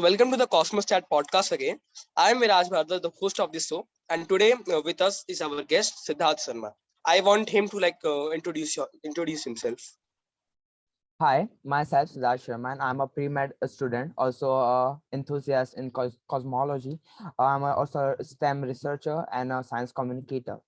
welcome to the Cosmos Chat podcast again. I am Viraj Bhardwaj, the host of this show, and today with us is our guest Siddharth Sharma. I want him to introduce himself. Hi, myself Siddharth Sharma, and I'm a pre-med student, also a enthusiast in cosmology. Also a STEM researcher and a science communicator.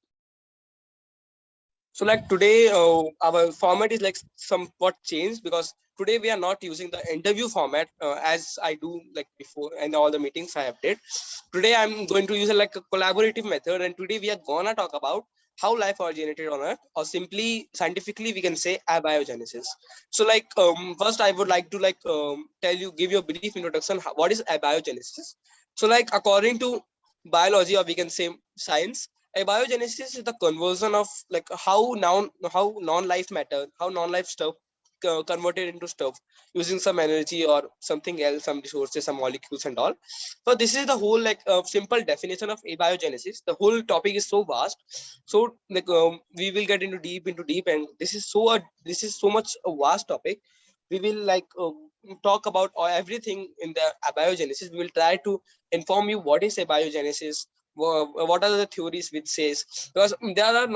So like today, our format is like somewhat changed because today we are not using the interview format as I do like before and all the meetings I have did. Today I'm going to use like a collaborative method, and today we are gonna talk about how life originated on Earth, or simply scientifically we can say abiogenesis. So like first I would like to give you a brief introduction. What is abiogenesis? So like according to biology, or we can say science, abiogenesis is the conversion of like how non-life matter, how non-life stuff converted into stuff using some energy or something else, some resources, some molecules and all. So this is the whole simple definition of abiogenesis. The whole topic is so vast, so we will get into deep, and this is so much a vast topic. We will talk about everything in the abiogenesis. We will try to inform you what is abiogenesis, what are the theories which says, because there are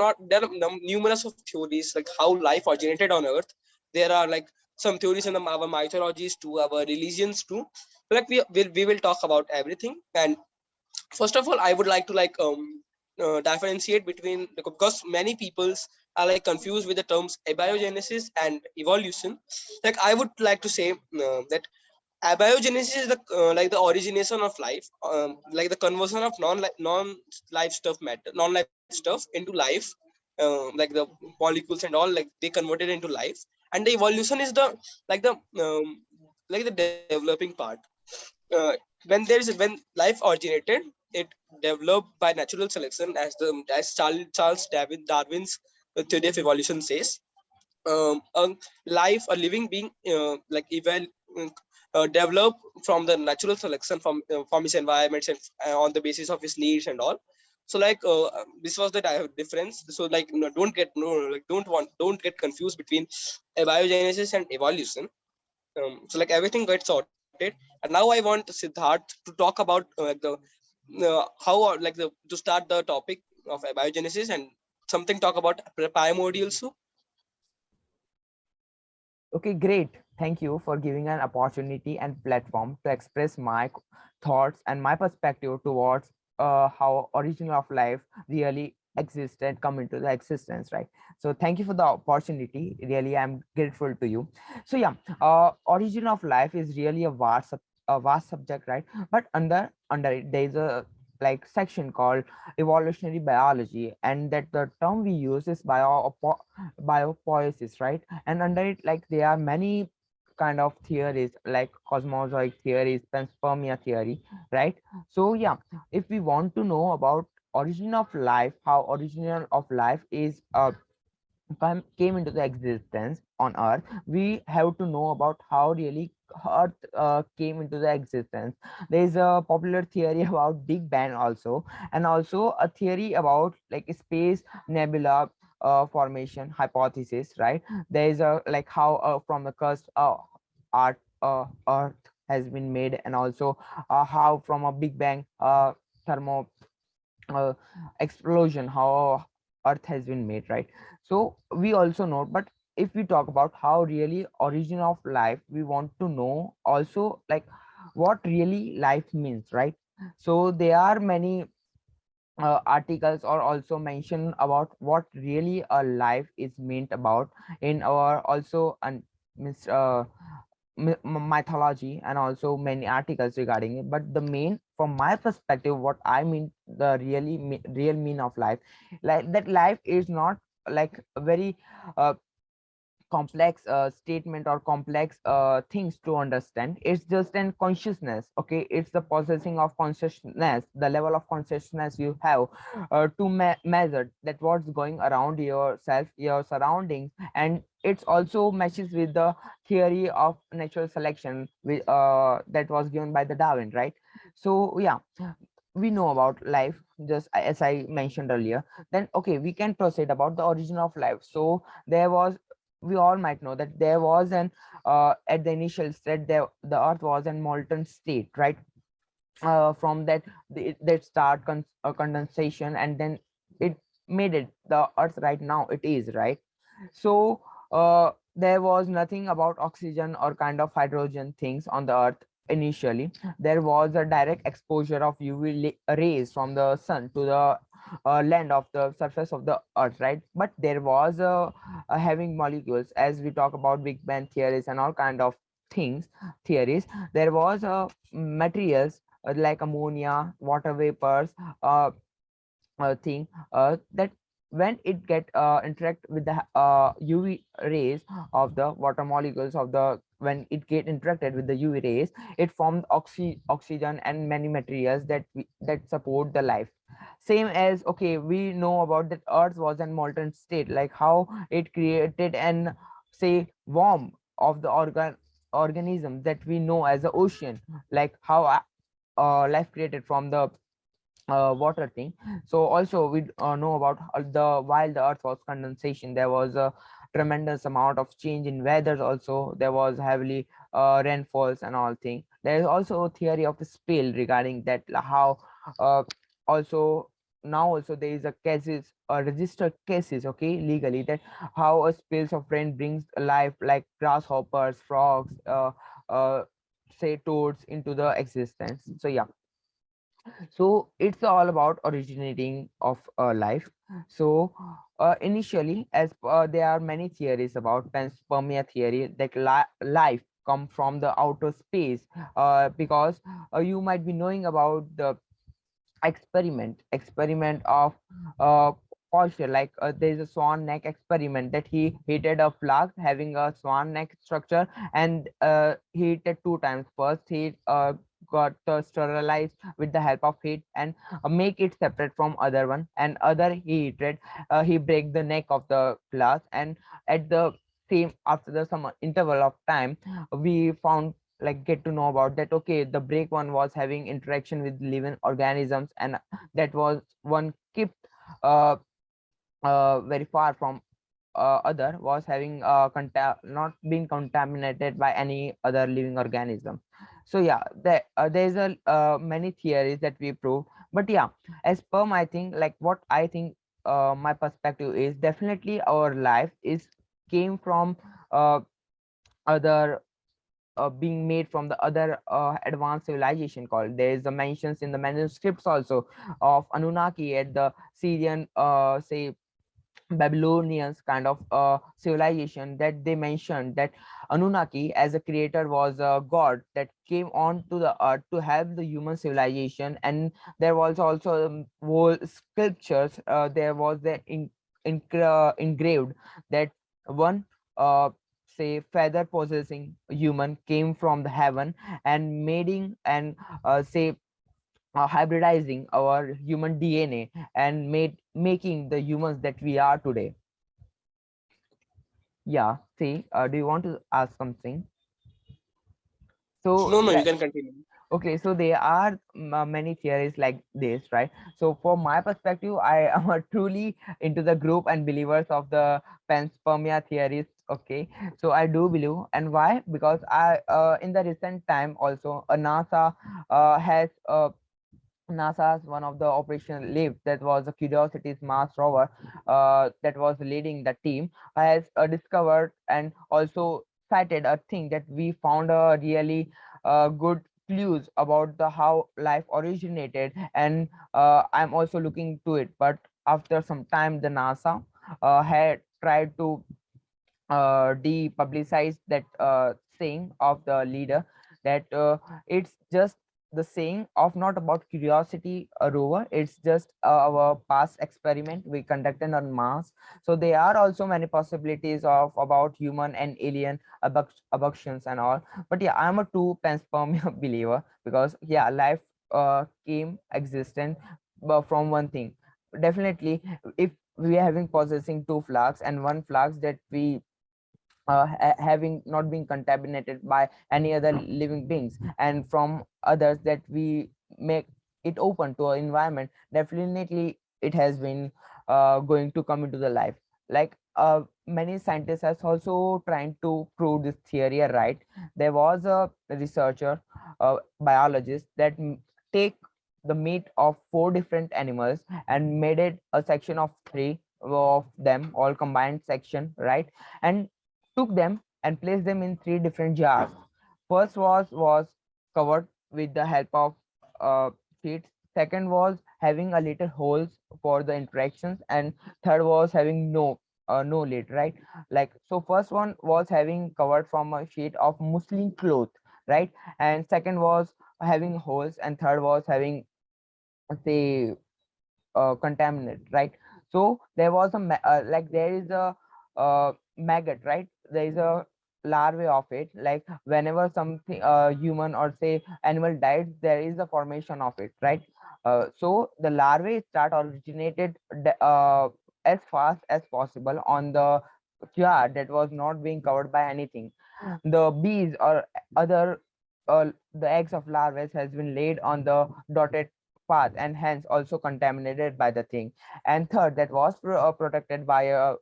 numerous of theories like how life originated on Earth. There are like some theories in our mythologies to our religions too. Like we will talk about everything. And first of all I would like to differentiate between, because many peoples are like confused with the terms abiogenesis and evolution. Like I would like to say that abiogenesis is the like the origination of life, like the conversion of non-life stuff matter, non-life stuff into life, like the molecules and all, like they converted into life. And the evolution is the like the developing part. uh, when life originated, it developed by natural selection, as Charles Darwin's theory of evolution says. A life, a living being, develop from the natural selection from his environments, and on the basis of his needs and all. So this was the difference. So don't get confused between abiogenesis and evolution. So like everything gets sorted, and now I want Siddharth to talk about how to start the topic of abiogenesis, and something talk about primordials too. Okay, great. Thank you for giving an opportunity and platform to express my thoughts and my perspective towards how origin of life really exists and come into the existence, right? So thank you for the opportunity. Really, I'm grateful to you. So yeah, origin of life is really a vast subject, right? But under it, there is a like section called evolutionary biology, and that the term we use is biopoiesis, right? And under it, like there are many kind of theories like cosmologic theories, panspermia theory, right? So yeah, if we want to know about origin of life, how origin of life is came into the existence on Earth, we have to know about how really Earth came into the existence. There is a popular theory about Big Bang also, and also a theory about like space nebula formation hypothesis, right? There is a like how from the cusp art Earth has been made, and also how from a Big Bang thermo uh, explosion how Earth has been made, right? So we also know, but if we talk about how really origin of life, we want to know also like what really life means, right? So there are many articles or also mention about what really a life is meant about in our also and means mythology, and also many articles regarding it. But the main, from my perspective, what I mean, the real mean of life, like that life is not like a very uh, complex statement or complex things to understand. It's just an consciousness. Okay, it's the possessing of consciousness, the level of consciousness you have to measure that what's going around yourself, your surroundings. And it's also matches with the theory of natural selection that was given by the Darwin, right? So yeah, we know about life just as I mentioned earlier. Then okay, we can proceed about the origin of life. So there was we all might know that there was an at the initial state, the earth was in molten state, right? From that, that start condensation, and then it made it the earth right now it is, right? So there was nothing about oxygen or kind of hydrogen things on the earth initially. There was a direct exposure of rays from the sun to the land of the surface of the earth, right? But there was a having molecules, as we talk about big bang theories and all kind of things, theories. There was materials like ammonia, water vapors, uh, thing that when it get interact with the UV rays of the water molecules of the, when it get interacted with the UV rays, it formed oxygen and many materials that that support the life. Same as, okay, we know about that earth was in molten state, like how it created an, say, warm of the organism that we know as the ocean, like how life created from the water thing. So also we know about the while the earth was condensation, there was a tremendous amount of change in weather. Also there was heavily rainfalls and all thing. There is also a theory of the spill regarding that, how uh, also now also there is a cases, registered cases, okay, legally, that how a spills of rain brings life like grasshoppers, frogs, uh, say toads into the existence. So yeah, so it's all about originating of life. So initially, as there are many theories about panspermia theory, that life come from the outer space, because you might be knowing about the experiment of uh posture, like there's a swan neck experiment that he heated a flask having a swan neck structure, and he heated two times. First he got sterilized with the help of heat, and make it separate from other one, and other he heated, he break the neck of the glass, and at the same, after the some interval of time, we found, like, get to know about that, okay, the break one was having interaction with living organisms, and that was one kept uh, very far from other, was having not being contaminated by any other living organism. So yeah, there's a many theories that we prove. But yeah, as per my thing, like what I think, my perspective is definitely our life is came from uh, other, being made from the other advanced civilization called, there is a mentions in the manuscripts also of Anunnaki at the Syrian, say, Babylonians kind of civilization, that they mentioned that Anunnaki as a creator was a god that came on to the earth to help the human civilization. And there was also whole sculptures, there was the engraved that one, say, feather possessing human came from the heaven and mating and, say, hybridizing our human DNA and making the humans that we are today. Yeah, see, do you want to ask something? So No, no, you can continue. okay, so there are many theories like this, right? So for my perspective, I am a truly into the group and believers of the panspermia theories. Okay, so I do believe, and why? Because I, in the recent time also, NASA has NASA's one of the operation LEAP, that was the Curiosity's Mars rover, that was leading the team, has discovered and also cited a thing that we found a really good clues about the how life originated. And I'm also looking to it, but after some time the NASA had tried to depublicize that saying of the leader, that it's just the saying of not about Curiosity rover, it's just our past experiment we conducted on Mars. So there are also many possibilities of about human and alien abductions and all. But yeah, I'm a true panspermia believer, because yeah, life came existent from one thing. Definitely, if we are having possessing two flags, and one flags that we having not been contaminated by any other living beings, and from others that we make it open to our environment, definitely it has been going to come into the life. Like many scientists has also trying to prove this theory, right? There was a researcher, biologist, that take the meat of 4 different animals and made it a section of 3 of them, all combined section, right? And took them and placed them in 3 different jars. First was covered with the help of sheets. Second was having a little holes for the interactions, and third was having no lid, right? Like, so first one was having covered from a sheet of muslin cloth, right? And second was having holes, and third was having, say, contaminate, right? So there was a like there is a maggot, right? There is a larvae of it. Like whenever something human or say animal dies, there is a formation of it, right? So the larvae start originated as fast as possible on the jar that was not being covered by anything. The bees or other the eggs of larvae has been laid on the dotted path and hence also contaminated by the thing. And third, that was protected by a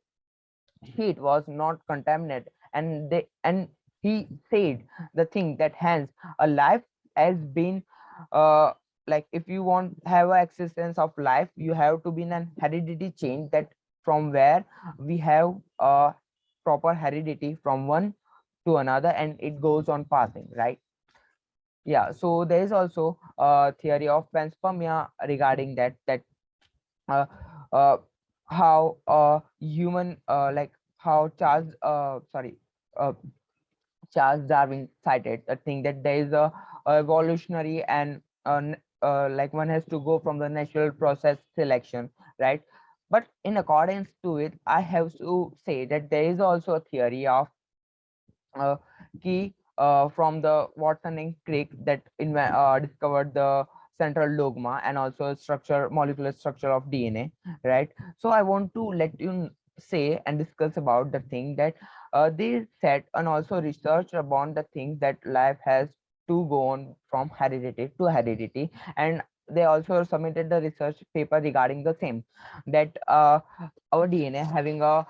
sheet was not contaminated, and he said the thing that hence a life has been uh like, if you want have a existence of life, you have to be in an heredity change, that from where we have a proper heredity from one to another, and it goes on passing, right? Yeah, so there is also a theory of panspermia regarding that uh, uh, how human like how uh, Charles Darwin cited the thing that there is a evolutionary and like one has to go from the natural process selection, right? But in accordance to it, I have to say that there is also a theory of uh, key from the Watson and Crick that discovered the central dogma and also structure, molecular structure of DNA, right? So I want to let you say and discuss about the thing that they said and also research about the thing that life has to go on from heredity to heredity, and they also submitted the research paper regarding the same, that our DNA having a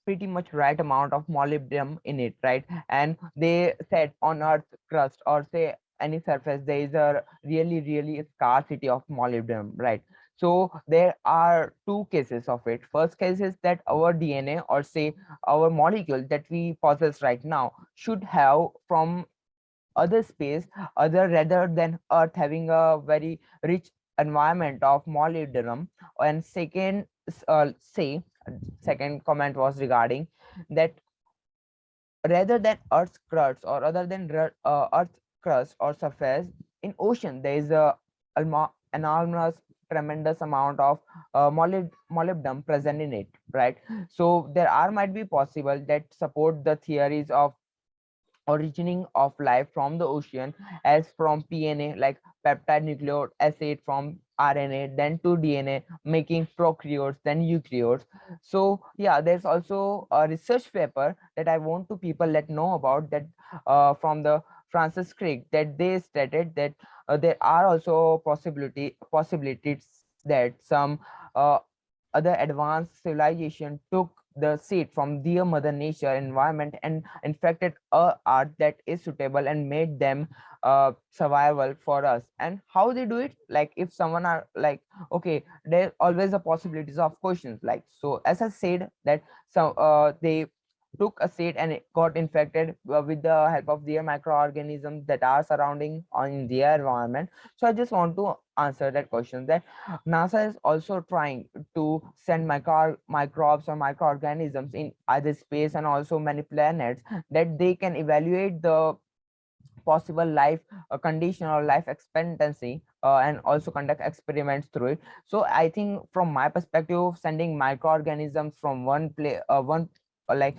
pretty much right amount of molybdenum in it, right? And they said on Earth's crust or say any surface, there is a really scarcity of molybdenum, right? So there are 2 cases of it. First case is that our DNA or say our molecule that we possess right now should have from other space other rather than Earth having a very rich environment of molybdenum. And second, say second comment was regarding that rather than Earth's crust or other than Earth's crust or surface, in ocean there is a enormous tremendous amount of molybdenum present in it, right? So there are might be possible that support the theories of originating of life from the ocean, as from PNA, like peptide nucleic acid, from RNA, then to DNA, making prokaryotes, then eukaryotes. So yeah, there's also a research paper that I want to people let know about, that from the Francis Crick, that they stated that there are also possibilities that some uh, other advanced civilization took the seed from their mother nature environment and infected a art that is suitable and made them survival for us. And how they do it, like if someone are like, okay, there always a possibilities of questions, like, so as I said that so they took a seed and it got infected with the help of their microorganisms that are surrounding on their environment. So I just want to answer that question, that NASA is also trying to send microbes or microorganisms in either space and also many planets, that they can evaluate the possible life condition or life expectancy, and also conduct experiments through it. So I think from my perspective, sending microorganisms from one like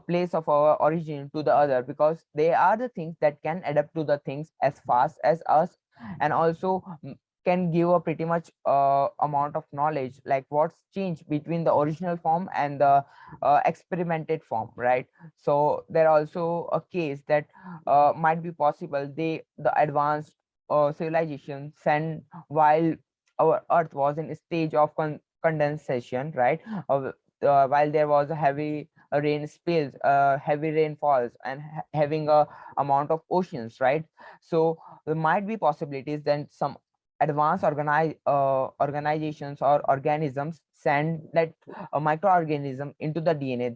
place of our origin to the other, because they are the things that can adapt to the things as fast as us, and also can give a pretty much amount of knowledge, like what's changed between the original form and the experimented form, right? So there also a case that might be possible the advanced civilization sent while our Earth was in a stage of condensation, right? while there was a heavy rain spills, heavy rainfalls, and having a amount of oceans, right? So there might be possibilities then some advanced organizations or organisms send that microorganism into the DNA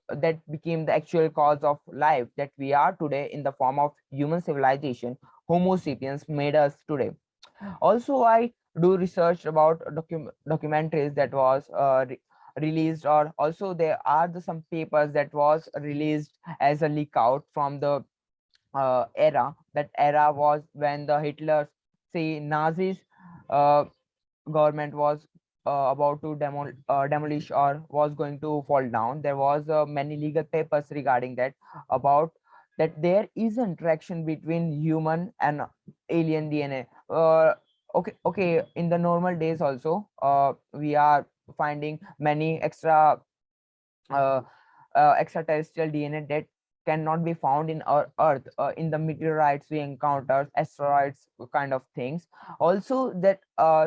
that became the actual cause of life that we are today in the form of human civilization. Homo sapiens made us today. Also, I do research about documentaries that was released, or also there are some papers that was released as a leak out from the era. That era was when the Hitler, say Nazis, uh, government was about to demolish or was going to fall down. There was many legal papers regarding that, about that there is an interaction between human and alien DNA. Okay, in the normal days also, we are finding many uh, extraterrestrial DNA that cannot be found in our Earth, in the meteorites we encounter, asteroids kind of things. Also, that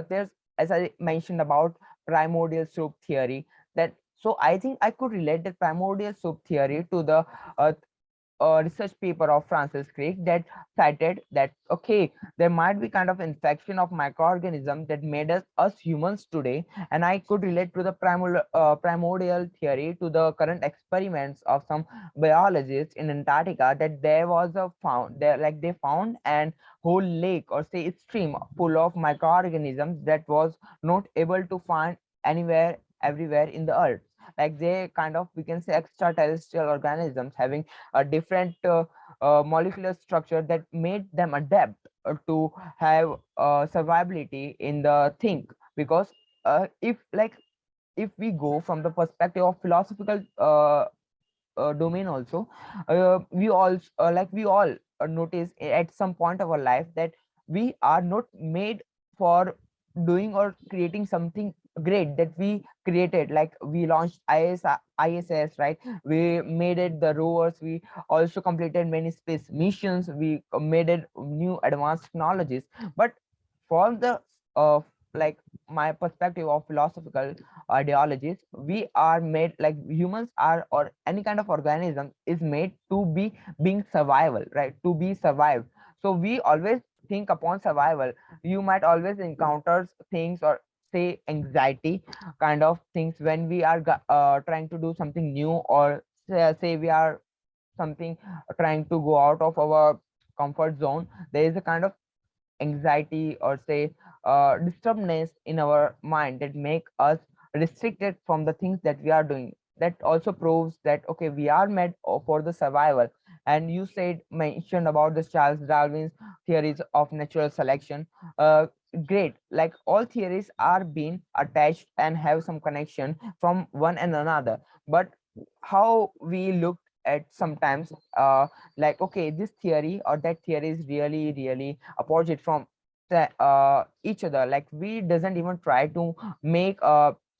there's, as I mentioned about primordial soup theory, that so I think I could relate the primordial soup theory to the uh, research paper of Francis Crick that cited that okay, there might be kind of infection of microorganism that made us humans today, and I could relate to the primordial theory to the current experiments of some biologists in Antarctica, that there was a found there, like they found an whole lake or say stream full of microorganisms that was not able to find anywhere everywhere in the earth. Like they kind of, we can say, extraterrestrial organisms having a different molecular structure that made them adapt to have survivability in the think. Because if like if we go from the perspective of philosophical domain also, we all we all notice at some point of our life that we are not made for doing or creating something great that we created. Like we launched ISS, right? We made it the rovers, we also completed many space missions, we made it new advanced technologies. But from the like my perspective of philosophical ideologies, we are made, like humans are, or any kind of organism is made to be being survival, right? To be survived. So we always think upon survival. You might always encounter things or say anxiety kind of things when we are trying to do something new, or say we are something trying to go out of our comfort zone. There is a kind of anxiety or say disturbedness in our mind that make us restricted from the things that we are doing. That also proves that okay, we are made for the survival. And you said, mentioned about the Charles Darwin's theories of natural selection. Great, like all theories are being attached and have some connection from one and another. But how we look at sometimes, like okay, this theory or that theory is really opposite from each other. Like we doesn't even try to make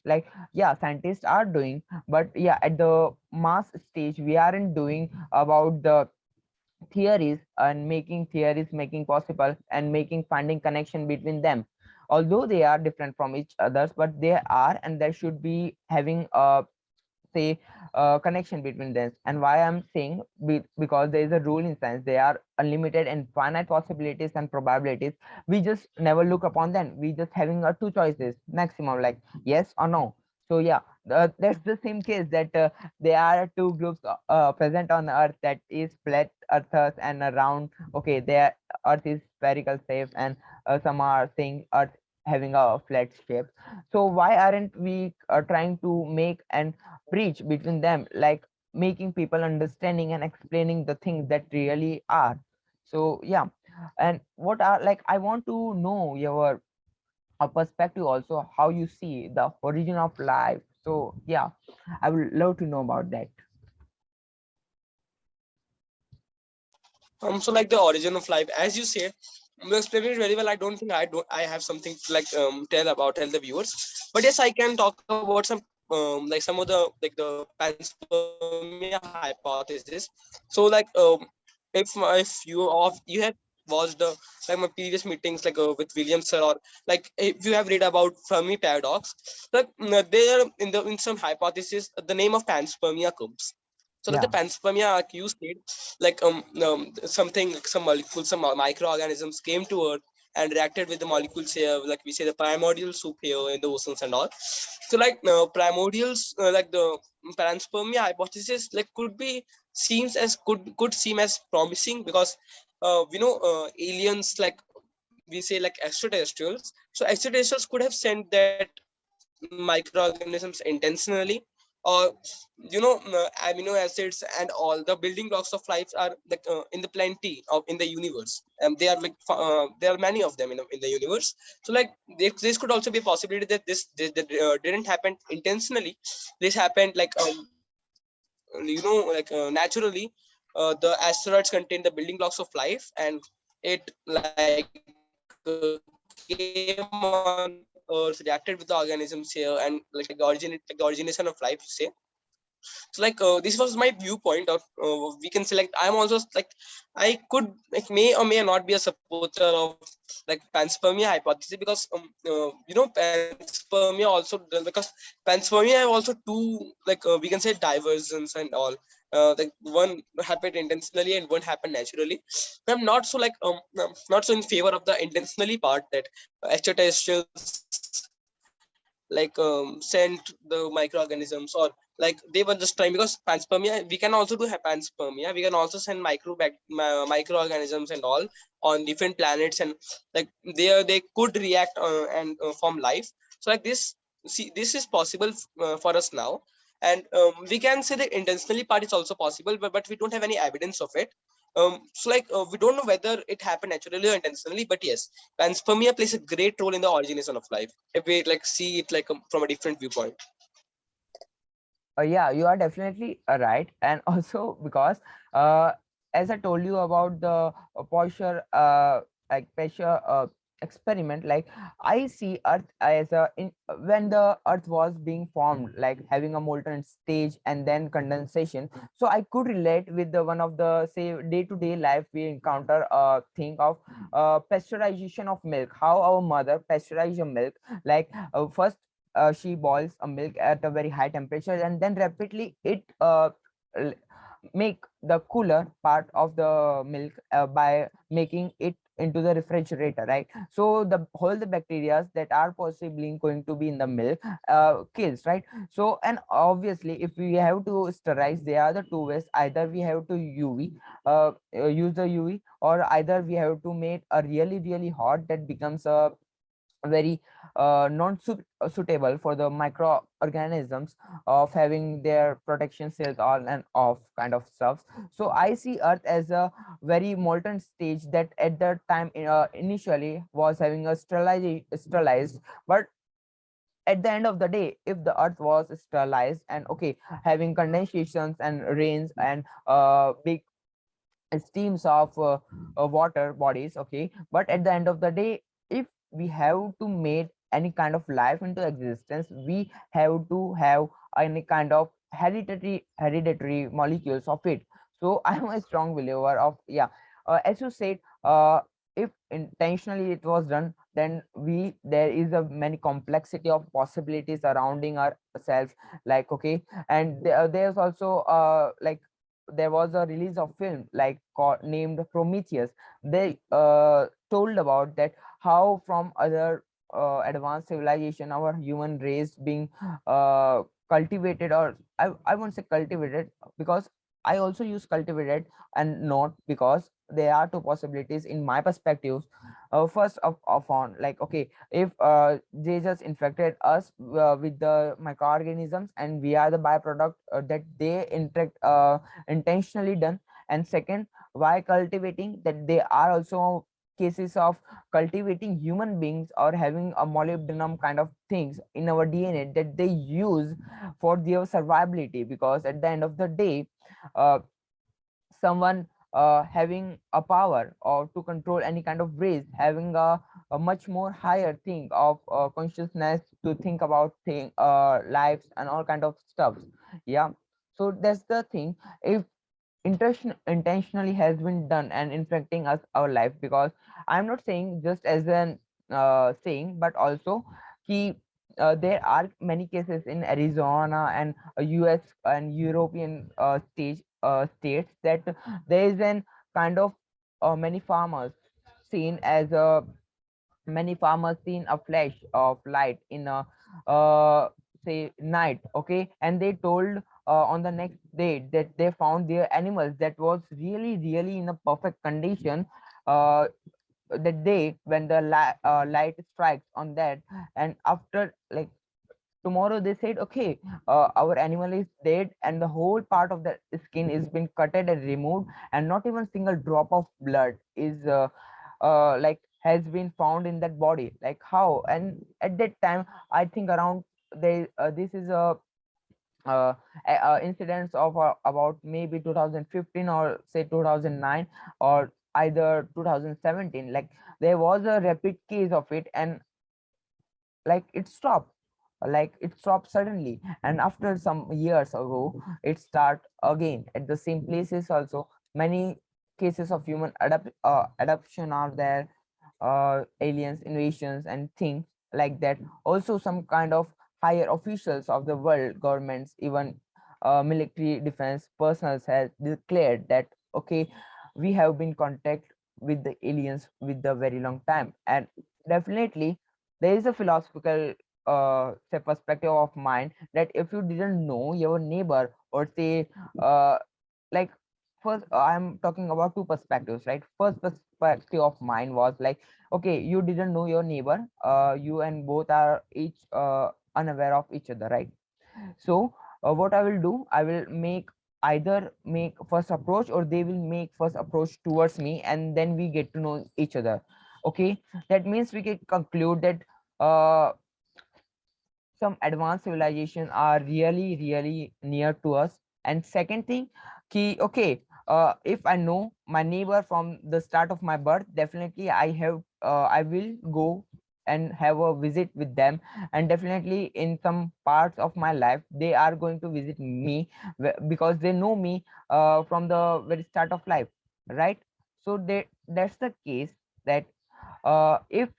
like yeah, scientists are doing, but yeah, at the mass stage we aren't doing about the theories and making theories, making possible and making finding connection between them. Although they are different from each others, but they are, and there should be having a say connection between them. And why I'm saying, because there is a rule in science, they are unlimited and finite possibilities and probabilities. We just never look upon them, we just having two choices maximum, like yes or no. So yeah, that's the same case that there are two groups present on earth, that is flat earthers and a round. Okay, their earth is spherical shape, and some are saying earth having a flat shape. So why aren't we trying to make an bridge between them, like making people understanding and explaining the things that really are? So yeah, and what are, like I want to know your perspective also, how you see the origin of life. So yeah, I would love to know about that. So like the origin of life, as you said, you explained it very well. I don't think I have something to like tell the viewers, but yes, I can talk about some like some of the like the panspermia hypothesis. So like if you have watched like my previous meetings like with William sir, or like if you have read about Fermi paradox, like there in the in some hypothesis the name of panspermia comes. So like the Yeah, panspermia, like you said, like something like some molecules, some microorganisms came to Earth and reacted with the molecules here, like we say the primordial soup here in the oceans and all. So like primordials, like the panspermia hypothesis, like could be seems as could seem as promising because aliens, like we say like extraterrestrials. So extraterrestrials could have sent that microorganisms intentionally, or amino acids and all the building blocks of life are like in the plenty of in the universe, and they are like there are many of them in the universe. So like this could also be a possibility that didn't happen intentionally. This happened like naturally. The asteroids contain the building blocks of life, and it like came on Earth, reacted with the organisms here, and like originate like the origination of life, you say. So like this was my viewpoint, or we can say like I'm also like I could like may or may not be a supporter of like panspermia hypothesis because panspermia also because panspermia have also two like we can say diversions and all. Like one happened intentionally and one happened naturally. I'm not so like not so in favor of the intentionally part that extraterrestrials like sent the microorganisms, or like they were just trying, because panspermia we can also do have panspermia, we can also send microorganisms and all on different planets, and like they could react and form life. So like this, see, this is possible for us now. And we can say the intentionally part is also possible, but we don't have any evidence of it. So like we don't know whether it happened naturally or intentionally, but yes, panspermia plays a great role in the origination of life if we like see it like from a different viewpoint. yeah, you are definitely right. And also because uh, as I told you about the posture, like pressure experiment, like I see Earth as when the Earth was being formed, like having a molten stage and then condensation. So I could relate with the one of the say day-to-day life we encounter thing of pasteurization of milk. How our mother pasteurize your milk, like first she boils a milk at a very high temperature and then rapidly it l- make the cooler part of the milk by making it into the refrigerator, right? So the whole the bacteria that are possibly going to be in the milk kills, right? So and obviously if we have to sterilize, there are the two ways: either we have to use the UV, or either we have to make a really hot that becomes a very suitable for the microorganisms of having their protection cells on and off kind of stuff. So I see Earth as a very molten stage that at the time initially was having a sterilized, but at the end of the day, if the Earth was sterilized and okay, having condensations and rains and big streams of water bodies, okay, but at the end of the day, if we have to make any kind of life into existence, we have to have any kind of hereditary molecules of it. So I'm a strong believer of, yeah, as you said, if intentionally it was done, then we there is a many complexity of possibilities surrounding ourselves, like okay. And there's also like there was a release of film like named Prometheus. They told about that how from other advanced civilization our human race being cultivated, or I won't say cultivated because I also use cultivated and not, because there are two possibilities in my perspective. First of on, like okay, if they just infected us with the microorganisms and we are the byproduct that they interact intentionally done. And second, why cultivating, that they are also cases of cultivating human beings or having a molybdenum kind of things in our DNA that they use for their survivability, because at the end of the day, uh, someone having a power or to control any kind of race, having a much more higher thing of consciousness to think about lives and all kind of stuff. Yeah, so that's the thing. If intentionally has been done and infecting us our life. Because I'm not saying just as an saying, but also ki, there are many cases in Arizona and US and European states that there is an kind of many farmers seen as a many farmers seen a flash of light in a say night, okay, and they told on the next day that they found their animals that was really in a perfect condition uh, the day when the light strikes on that. And after like tomorrow they said, okay, our animal is dead and the whole part of the skin is been cutted and removed, and not even single drop of blood is like has been found in that body. Like how? And at that time I think around they this is uh, incidents of about maybe 2015 or say 2009 or either 2017. Like there was a repeat case of it, and like it stopped suddenly, and after some years ago it start again at the same places also. Many cases of human adoption are there, aliens invasions and things like that. Also some kind of higher officials of the world governments, even military defense personnel has declared that okay, we have been contact with the aliens with the very long time. And definitely there is a philosophical say perspective of mine that if you didn't know your neighbor or say uh, like first I'm talking about two perspectives, right? First perspective of mine was like, okay, you didn't know your neighbor, you and both are each unaware of each other, right? So what I will do, I will make either make first approach or they will make first approach towards me, and then we get to know each other. Okay, that means we can conclude that uh, some advanced civilization are really near to us. And second thing, ki okay, if I know my neighbor from the start of my birth, definitely I will go and have a visit with them. And definitely in some parts of my life they are going to visit me because they know me from the very start of life, right? So that's the case that if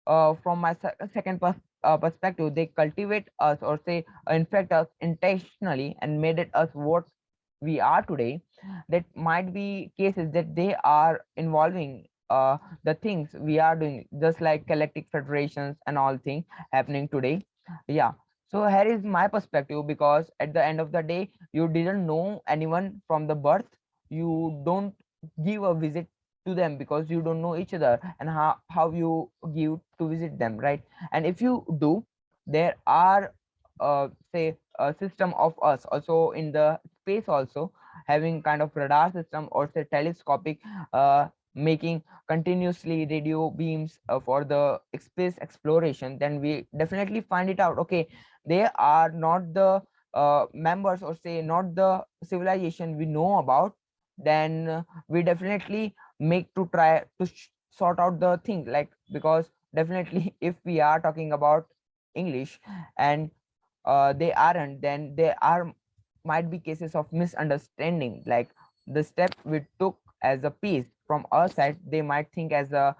from my second perspective, they cultivate us or say infect us intentionally and made it us what we are today. That might be cases that they are involving the things we are doing, just like galactic federations and all things happening today. Yeah. So here is my perspective, because at the end of the day, you didn't know anyone from the birth. You don't give a visit to them because you don't know each other, and how you give to visit them, right? And if you do, there are say a system of us also in the space also, having kind of radar system or say telescopic making continuously radio beams for the space exploration. Then we definitely find it out, okay, they are not the members or say not the civilization we know about. Then we definitely make to try to sort out the thing, like because definitely if we are talking about English and they aren't, then there are might be cases of misunderstanding. Like the step we took as a peace from our side, they might think as a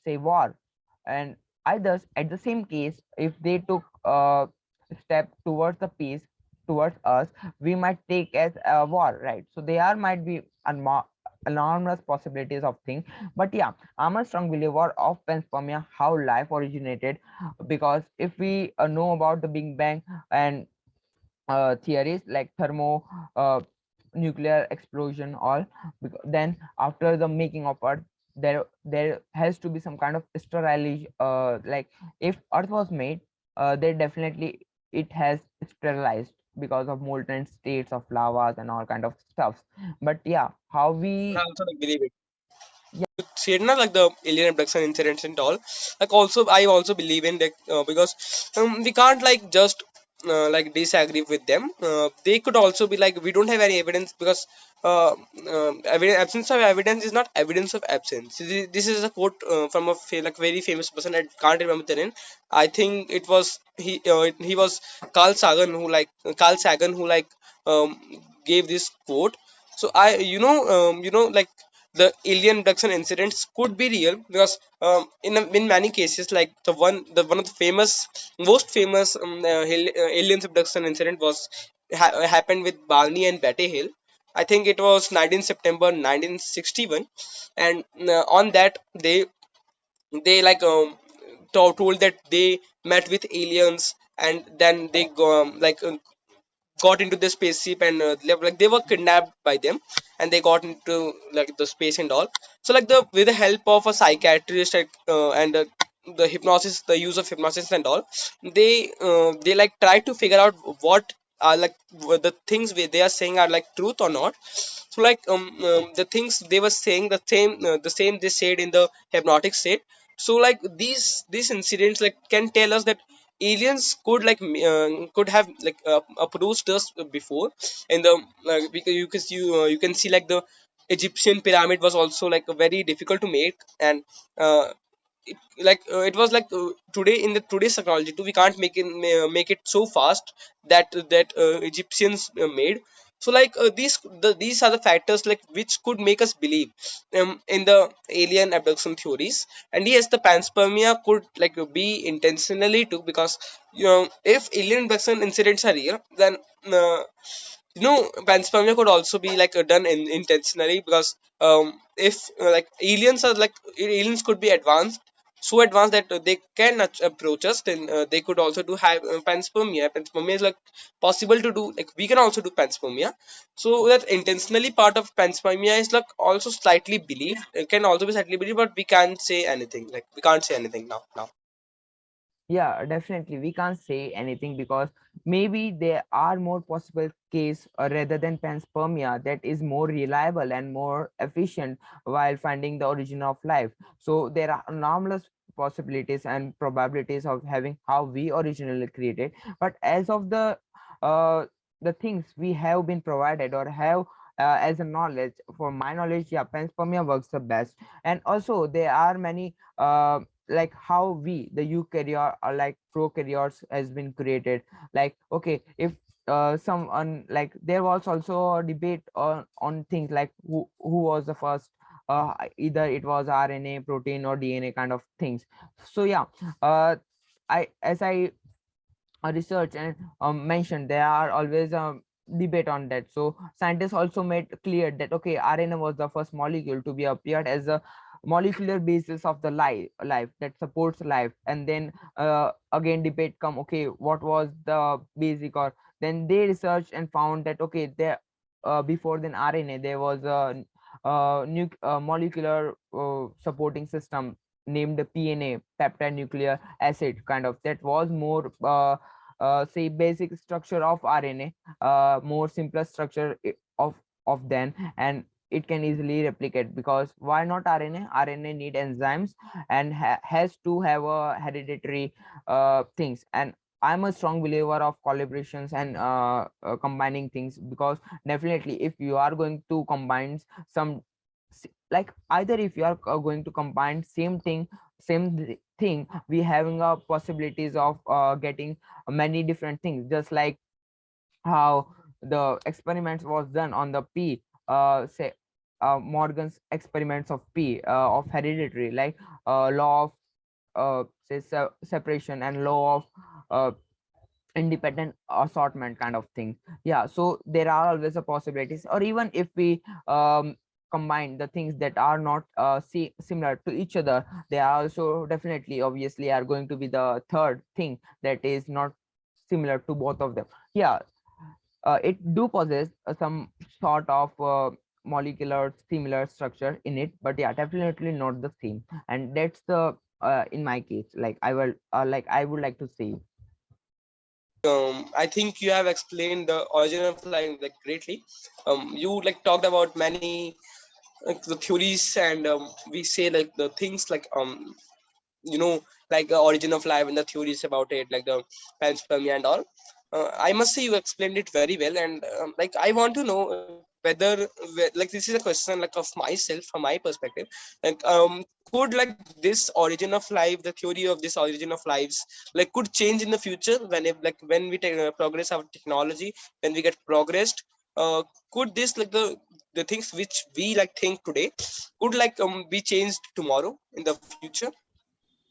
say war. And either at the same case, if they took a step towards the peace towards us, we might take as a war, right? So there are might be enormous possibilities of things. But yeah, I'm a strong believer of panspermia, how life originated. Because if we know about the Big Bang and theories like thermo nuclear explosion all, then after the making of earth, there has to be some kind of sterilization. Like if earth was made, there definitely it has sterilized because of molten states of lavas and all kind of stuff. But yeah, how I we also like believe it. yeah. See, not like the alien abduction incidents and all. Like also, I also believe in that because we can't like just like disagree with them. They could also be like we don't have any evidence because absence of evidence is not evidence of absence. This is a quote from a like very famous person. I can't remember the name. I think it was he was Carl Sagan who like gave this quote. So like the alien abduction incidents could be real because in many cases, like the one of the most famous aliens abduction incident was happened with Barney and Betty Hill. I think it was 19 September 1961, and on that they like told that they met with aliens, and then they go got into the spaceship, and they were kidnapped by them, and they got into like the space and all. So like the with the help of a psychiatrist, like, and the hypnosis, the use of hypnosis and all, they like try to figure out what are like the things they are saying are like truth or not. So like the things they were saying, the same they said in the hypnotic state. So like these incidents like can tell us that aliens could have like approached us before. In the because you can see like the Egyptian pyramid was also like very difficult to make, and uh, it was like today in the today's technology too, we can't make it so fast that Egyptians made. So like these are the factors like which could make us believe in the alien abduction theories. And yes, the panspermia could like be intentionally too, because if alien abduction incidents are real, then uh, panspermia could also be like done intentionally, because if like aliens could be advanced, so advanced that they can approach us, then they could also do have panspermia. Panspermia is like possible to do, like we can also do panspermia. So that intentionally part of panspermia is like also slightly believed, it can also be slightly believed, but we can't say anything, like we can't say anything now. Yeah, definitely. We can't say anything because maybe there are more possible case rather than panspermia that is more reliable and more efficient while finding the origin of life. So there are enormous possibilities and probabilities of having how we originally created. But as of uh the things we have been provided or have as a knowledge, for my knowledge, yeah, panspermia works the best. And also there are many like how we the eukaryote or like prokaryotes has been created. Like okay, if someone like there was also a debate on things like who was the first, either it was RNA, protein, or DNA kind of things. So yeah, uh I as I research and mentioned, there are always debate on that. So scientists also made clear that okay, RNA was the first molecule to be appeared as a molecular basis of the life that supports life. And then again debate come, okay, what was the basic, or then they researched and found that okay, there before than RNA there was a molecular supporting system named the PNA, peptide nuclear acid kind of, that was more say basic structure of RNA, more simpler structure of then, and it can easily replicate. Because why not RNA? RNA need enzymes and has to have a hereditary things. And I'm a strong believer of collaborations and combining things, because definitely if you are going to combine some like either if you are going to combine same thing, we having a possibilities of getting many different things, just like how the experiments was done on the P, say Morgan's experiments of P, of hereditary, like law of say separation and law of uh, independent assortment kind of thing. Yeah, so there are always a possibilities. Or even if we combine the things that are not similar to each other, they are also definitely obviously are going to be the third thing that is not similar to both of them. Yeah, it do possess some sort of molecular similar structure in it, but yeah, definitely not the same. And that's the in my case, like I will like I would like to say. I think you have explained the origin of life like greatly. You like talked about many like the theories, and we say like the things like you know like the origin of life and the theories about it, like the panspermia and all. I must say you explained it very well, and like I want to know whether like this is a question like of myself from my perspective, like could like this origin of life, the theory of this origin of lives, like could change in the future when if like when we progress our technology, when we get progressed, uh, could this like the the things which we like think today could like be changed tomorrow in the future?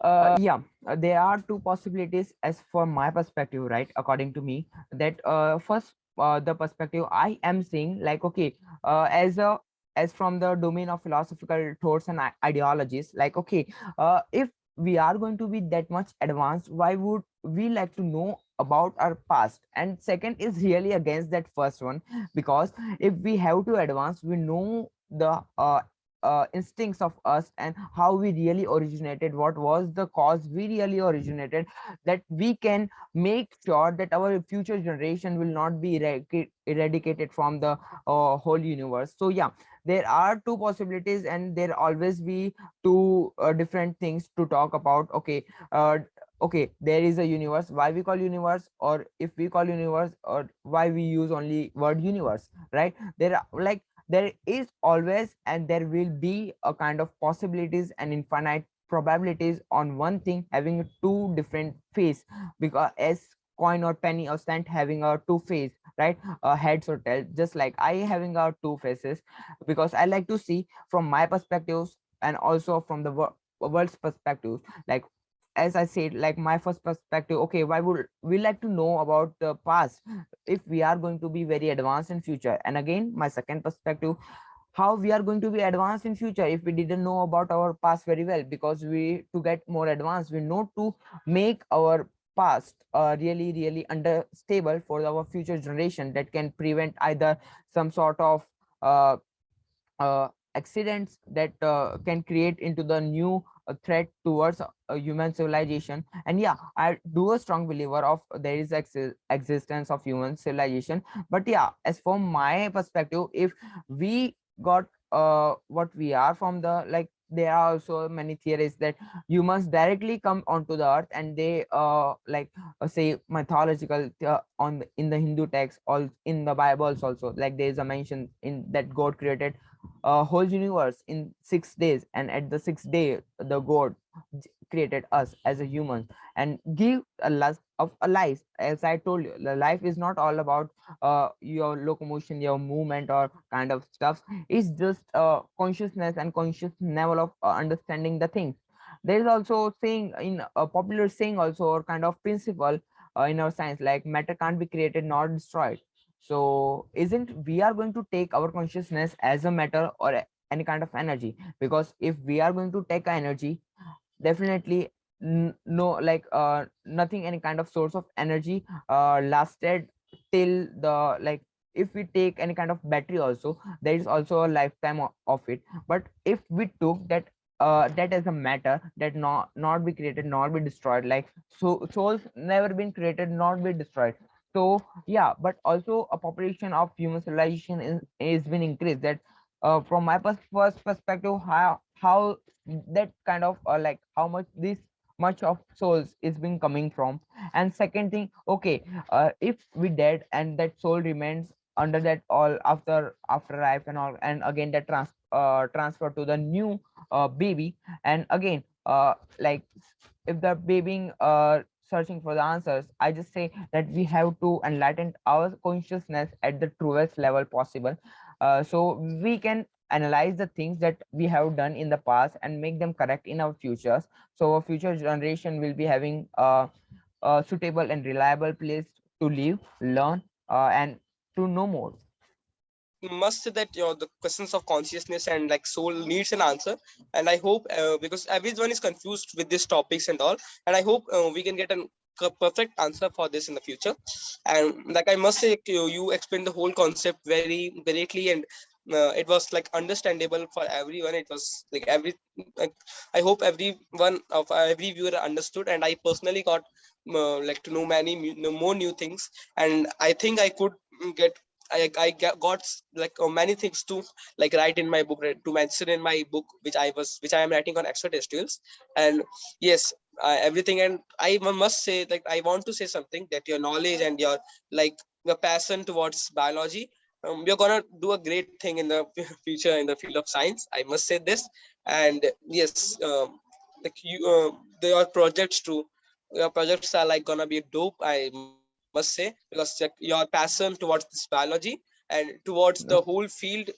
Yeah, there are two possibilities as for my perspective, right? According to me, that first, the perspective I am seeing, like, okay, as from the domain of philosophical thoughts and ideologies, like, okay, if we are going to be that much advanced, why would we like to know about our past? And second is really against that first one, because if we have to advance, we know the instincts of us and how we really originated, what was the cause we really originated, that we can make sure that our future generation will not be eradicated from the whole universe. So yeah, there are two possibilities, and there always be two different things to talk about. Okay, okay, there is a universe, why we call universe, or if we call universe, or why we use only word universe, right? There are like, there is always and there will be a kind of possibilities and infinite probabilities on one thing having two different face, because as coin or penny or cent having a two face, right? Heads or tails, just like I having a two faces, because I like to see from my perspectives and also from the world's perspective. Like, as I said, like my first perspective, okay, why would we like to know about the past if we are going to be very advanced in future? And again, my second perspective, how we are going to be advanced in future if we didn't know about our past very well, because we, to get more advanced, we know to make our past really understable for our future generation, that can prevent either some sort of uh, accidents that can create into the new threat towards human civilization. And yeah, I do a strong believer of there is existence of human civilization. But yeah, as for my perspective, if we got what we are from the, like, there are also many theories that humans directly come onto the earth, and they like say mythological on in the Hindu text, all in the Bibles also, like there is a mention in that God created a whole universe in 6 days, and at the sixth day the God created us as a human and give a lot of a life. As I told you, the life is not all about your locomotion, your movement or kind of stuff. It's just consciousness and conscious level of understanding the things. There is also saying in a popular saying also, or kind of principle in our science, like matter can't be created nor destroyed. So isn't we are going to take our consciousness as a matter or any kind of energy? Because if we are going to take energy, definitely no, like nothing, any kind of source of energy lasted till the, like, if we take any kind of battery also, there is also a lifetime of it. But if we took that that as a matter that not be created nor be destroyed, like, so souls never been created nor be destroyed. So yeah, but also a population of human civilization is been increased, that from my first perspective, how that kind of like how much this much of souls is being coming from. And second thing, okay, if we dead and that soul remains under that all after life and all, and again that transfer to the new baby, and again like if the baby searching for the answers, I just say that we have to enlighten our consciousness at the truest level possible, so we can analyze the things that we have done in the past and make them correct in our futures, so our future generation will be having a suitable and reliable place to live, learn, and to know more. I must say that the questions of consciousness and like soul needs an answer, and I hope because everyone is confused with these topics and all, and I hope we can get a perfect answer for this in the future. And like I must say, you explained the whole concept very greatly, and it was like understandable for everyone. It was like like, I hope everyone of every viewer understood, and I personally got like to know many more new things, and I think I could get got like many things to like write in my book, to mention in my book, which I am writing on extraterrestrials. And yes, everything. And I must say, like, I want to say something, that your knowledge and your like your passion towards biology, you're gonna do a great thing in the future in the field of science, I must say this. And yes, like your projects too, your projects are like gonna be dope, I must say, because like, your passion towards this biology and towards the No, whole field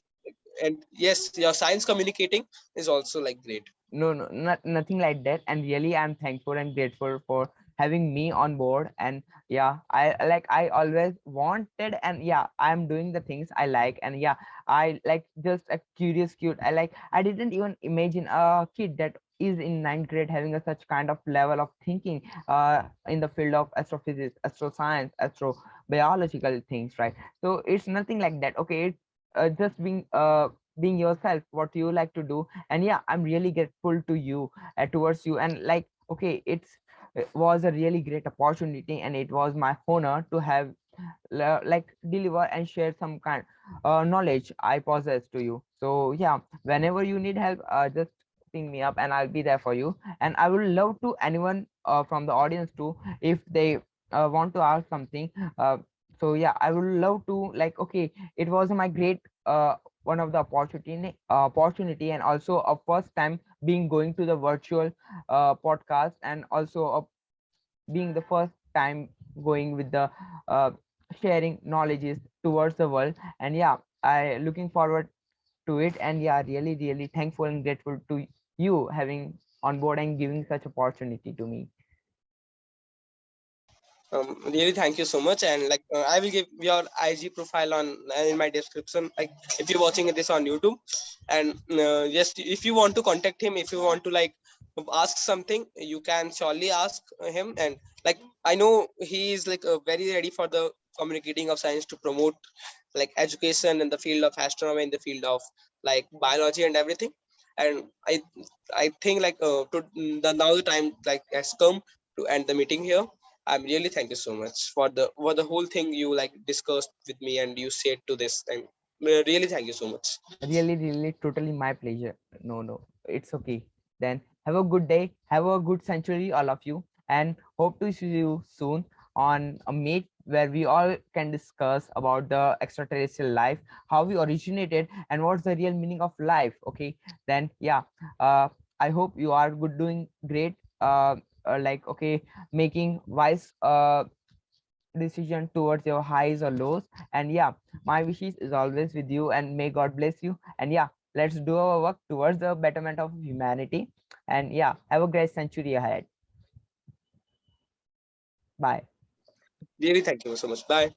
and yes, your science communicating is also like great. No, no, nothing like that. And really, I'm thankful and grateful for having me on board. And yeah, I always wanted, and yeah, I'm doing the things I like. And yeah, I like just a curious cute. I didn't even imagine a kid that is in ninth grade having a such kind of level of thinking in the field of astrophysics, astroscience, astrobiological things, right? So it's nothing like that. Okay, it's just being yourself, what you like to do. And yeah, I'm really grateful to you, towards you. And like, okay, it was a really great opportunity, and it was my honor to have like deliver and share some kind knowledge I possess to you. So yeah, whenever you need help, just ping me up and I'll be there for you. And I would love to anyone from the audience too, if they want to ask something. So yeah, I would love to, like, okay, it was my great one of the opportunity, and also a first time being going to the virtual podcast, and also being the first time going with the uh, sharing knowledges towards the world. And yeah, I looking forward to it. And yeah, really really thankful and grateful to you having on board and giving such opportunity to me. Really, thank you so much. And like, I will give your IG profile on in my description. Like, if you're watching this on YouTube, and yes, if you want to contact him, if you want to like ask something, you can surely ask him. And like, I know he is like very ready for the communicating of science to promote like education in the field of astronomy, in the field of like biology and everything. And I think like the now the time like has come to end the meeting here. I'm really thank you so much for the whole thing you like discussed with me and you said to this. And really thank you so much. Really, really, totally my pleasure. No, no, it's okay. Then have a good day, have a good century, all of you, and hope to see you soon on a meet where we all can discuss about the extraterrestrial life, how we originated, and what's the real meaning of life. Okay, then yeah, I hope you are good, doing great. Like, okay, making wise decision towards your highs or lows. And yeah, my wishes is always with you, and may God bless you. And yeah, let's do our work towards the betterment of humanity. And yeah, have a great century ahead. Bye. Really thank you so much. Bye.